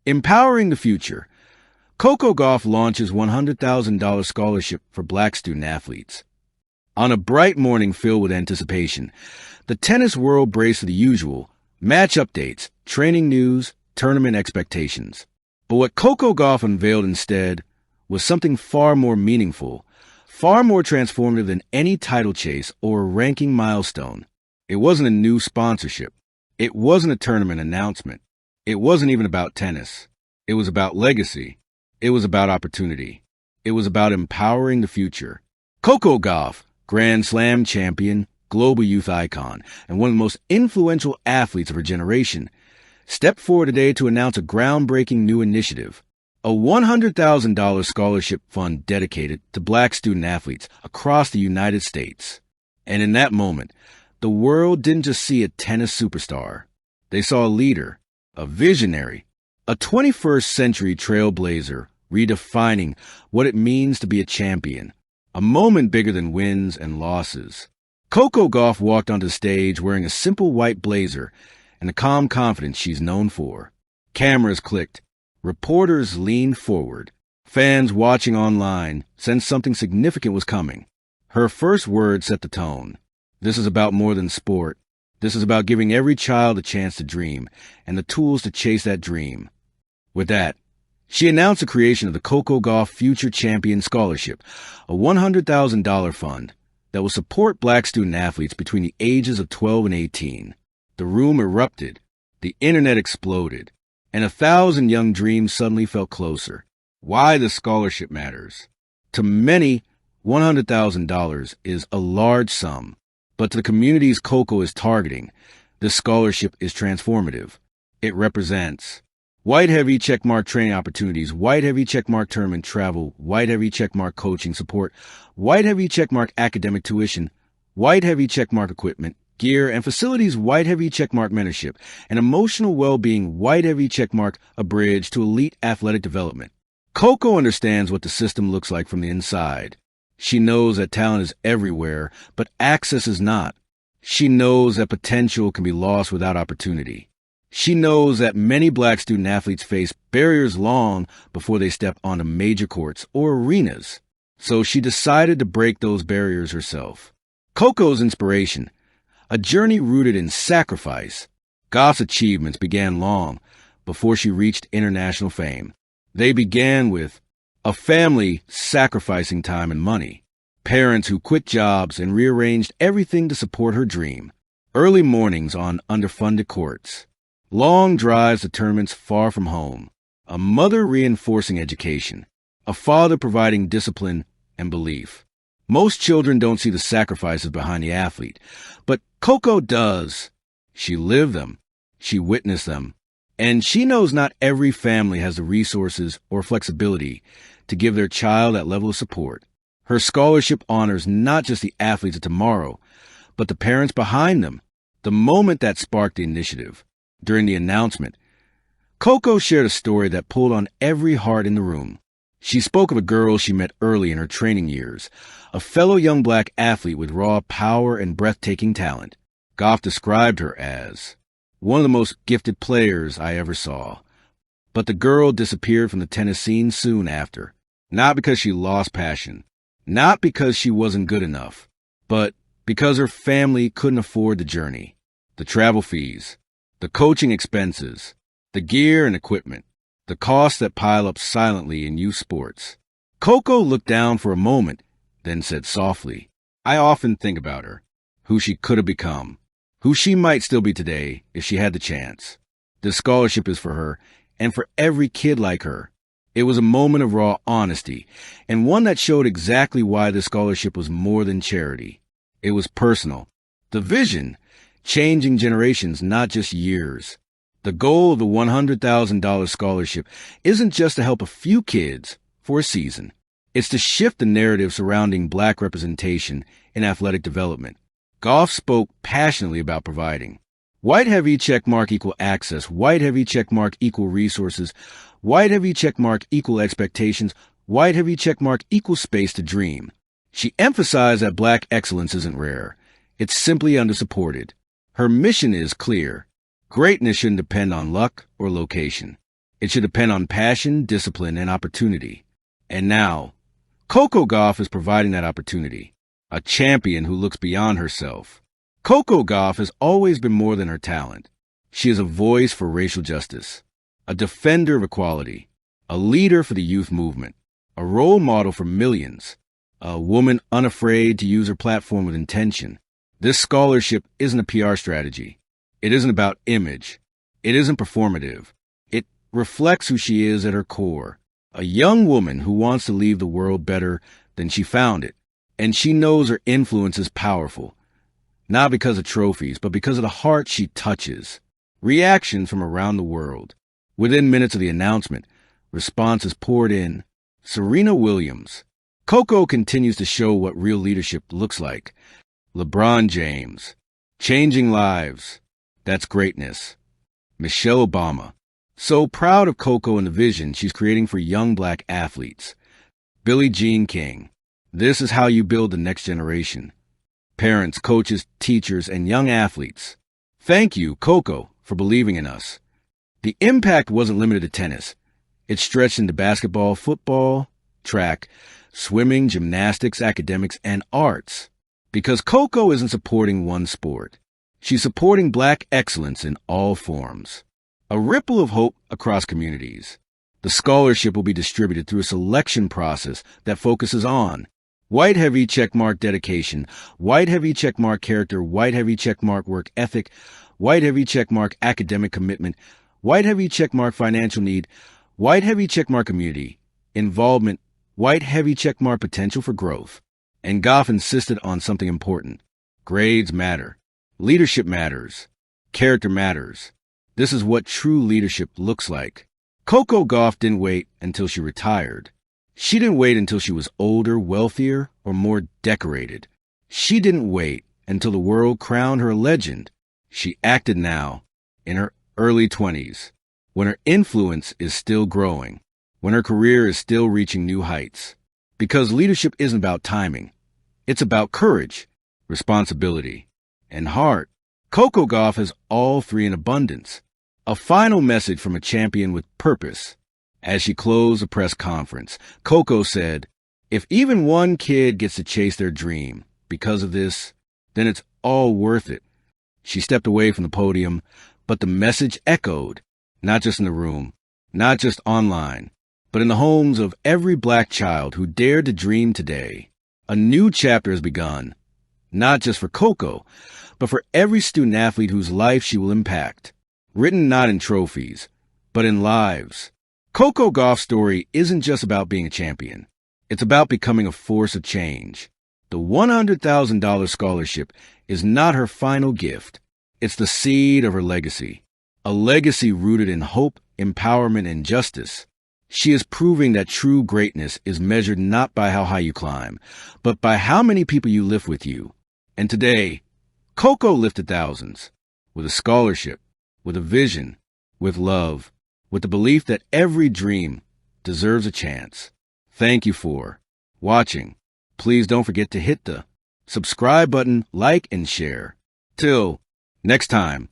Empowering the future. Coco Gauff launches $100,000 scholarship for black student-athletes. On a bright morning filled with anticipation, the tennis world braced for the usual: match updates, training news, tournament expectations. But what Coco Gauff unveiled instead was something far more meaningful, far more transformative than any title chase or ranking milestone. It wasn't a new sponsorship. It wasn't a tournament announcement. It wasn't even about tennis. It was about legacy. It was about opportunity. It was about empowering the future. Coco Gauff, Grand Slam champion, global youth icon, and one of the most influential athletes of her generation, stepped forward today to announce a groundbreaking new initiative, a $100,000 scholarship fund dedicated to black student-athletes across the United States. And in that moment, the world didn't just see a tennis superstar. They saw a leader, a visionary, a 21st century trailblazer redefining what it means to be a champion, a moment bigger than wins and losses. Coco Gauff walked onto the stage wearing a simple white blazer and the calm confidence she's known for. Cameras clicked. Reporters leaned forward. Fans watching online sensed something significant was coming. Her first words set the tone. This is about more than sport. This is about giving every child a chance to dream and the tools to chase that dream. With that, she announced the creation of the Coco Gauff Future Champion Scholarship, a $100,000 fund that will support black student-athletes between the ages of 12 and 18. The room erupted, the internet exploded, and 1,000 young dreams suddenly felt closer. Why the scholarship matters. To many, $100,000 is a large sum, but to the communities Coco is targeting, this scholarship is transformative. It represents white heavy checkmark training opportunities, white heavy checkmark tournament travel, white heavy checkmark coaching support, white heavy checkmark academic tuition, white heavy checkmark equipment, gear, and facilities, white heavy checkmark mentorship, and emotional well-being, white heavy checkmark a bridge to elite athletic development. Coco understands what the system looks like from the inside. She knows that talent is everywhere, but access is not. She knows that potential can be lost without opportunity. She knows that many black student-athletes face barriers long before they step onto major courts or arenas. So she decided to break those barriers herself. Coco's inspiration, a journey rooted in sacrifice. Gauff's achievements began long before she reached international fame. They began with a family sacrificing time and money, parents who quit jobs and rearranged everything to support her dream, early mornings on underfunded courts, long drives to tournaments far from home, a mother reinforcing education, a father providing discipline and belief. Most children don't see the sacrifices behind the athlete, but Coco does. She lived them, she witnessed them, and she knows not every family has the resources or flexibility to give their child that level of support. Her scholarship honors not just the athletes of tomorrow, but the parents behind them, the moment that sparked the initiative. During the announcement, Coco shared a story that pulled on every heart in the room. She spoke of a girl she met early in her training years, a fellow young black athlete with raw power and breathtaking talent. Gauff described her as one of the most gifted players I ever saw. But the girl disappeared from the tennis scene soon after, not because she lost passion, not because she wasn't good enough, but because her family couldn't afford the journey, the travel fees, the coaching expenses, the gear and equipment, the costs that pile up silently in youth sports. Coco looked down for a moment, then said softly, "I often think about her, who she could have become, who she might still be today if she had the chance. This scholarship is for her, and for every kid like her." It was a moment of raw honesty, and one that showed exactly why this scholarship was more than charity. It was personal. The vision, changing generations, not just years. The goal of the $100,000 scholarship isn't just to help a few kids for a season. It's to shift the narrative surrounding black representation in athletic development. Gauff spoke passionately about providing white heavy checkmark equal access, white heavy checkmark equal resources, white heavy checkmark equal expectations, white heavy checkmark equal space to dream. She emphasized that black excellence isn't rare. It's simply undersupported. Her mission is clear. Greatness shouldn't depend on luck or location. It should depend on passion, discipline, and opportunity. And now, Coco Gauff is providing that opportunity. A champion who looks beyond herself. Coco Gauff has always been more than her talent. She is a voice for racial justice, a defender of equality, a leader for the youth movement, a role model for millions, a woman unafraid to use her platform with intention. This scholarship isn't a PR strategy. It isn't about image. It isn't performative. It reflects who she is at her core. A young woman who wants to leave the world better than she found it. And she knows her influence is powerful. Not because of trophies, but because of the heart she touches. Reactions from around the world. Within minutes of the announcement, responses poured in. Serena Williams. Coco continues to show what real leadership looks like. LeBron James. Changing lives. That's greatness. Michelle Obama. So proud of Coco and the vision she's creating for young black athletes. Billie Jean King. This is how you build the next generation. Parents, coaches, teachers, and young athletes. Thank you, Coco, for believing in us. The impact wasn't limited to tennis. It stretched into basketball, football, track, swimming, gymnastics, academics, and arts. Because Coco isn't supporting one sport. She's supporting black excellence in all forms. A ripple of hope across communities. The scholarship will be distributed through a selection process that focuses on white heavy checkmark dedication, white heavy checkmark character, white heavy checkmark work ethic, white heavy checkmark academic commitment, white heavy checkmark financial need, white heavy checkmark community, involvement, white heavy checkmark potential for growth. And Gauff insisted on something important. Grades matter. Leadership matters. Character matters. This is what true leadership looks like. Coco Gauff didn't wait until she retired. She didn't wait until she was older, wealthier, or more decorated. She didn't wait until the world crowned her a legend. She acted now, in her early 20s, when her influence is still growing, when her career is still reaching new heights. Because leadership isn't about timing. It's about courage, responsibility, and heart. Coco Gauff has all three in abundance. A final message from a champion with purpose. As she closed the press conference, Coco said, "If even one kid gets to chase their dream because of this, then it's all worth it." She stepped away from the podium, but the message echoed, not just in the room, not just online, but in the homes of every black child who dared to dream today. A new chapter has begun, not just for Coco, but for every student-athlete whose life she will impact. Written not in trophies, but in lives. Coco Gauff's story isn't just about being a champion. It's about becoming a force of change. The $100,000 scholarship is not her final gift. It's the seed of her legacy. A legacy rooted in hope, empowerment, and justice. She is proving that true greatness is measured not by how high you climb, but by how many people you lift with you. And today, Coco lifted thousands. With a scholarship, with a vision, with love, with the belief that every dream deserves a chance. Thank you for watching. Please don't forget to hit the subscribe button, like, and share. Till next time.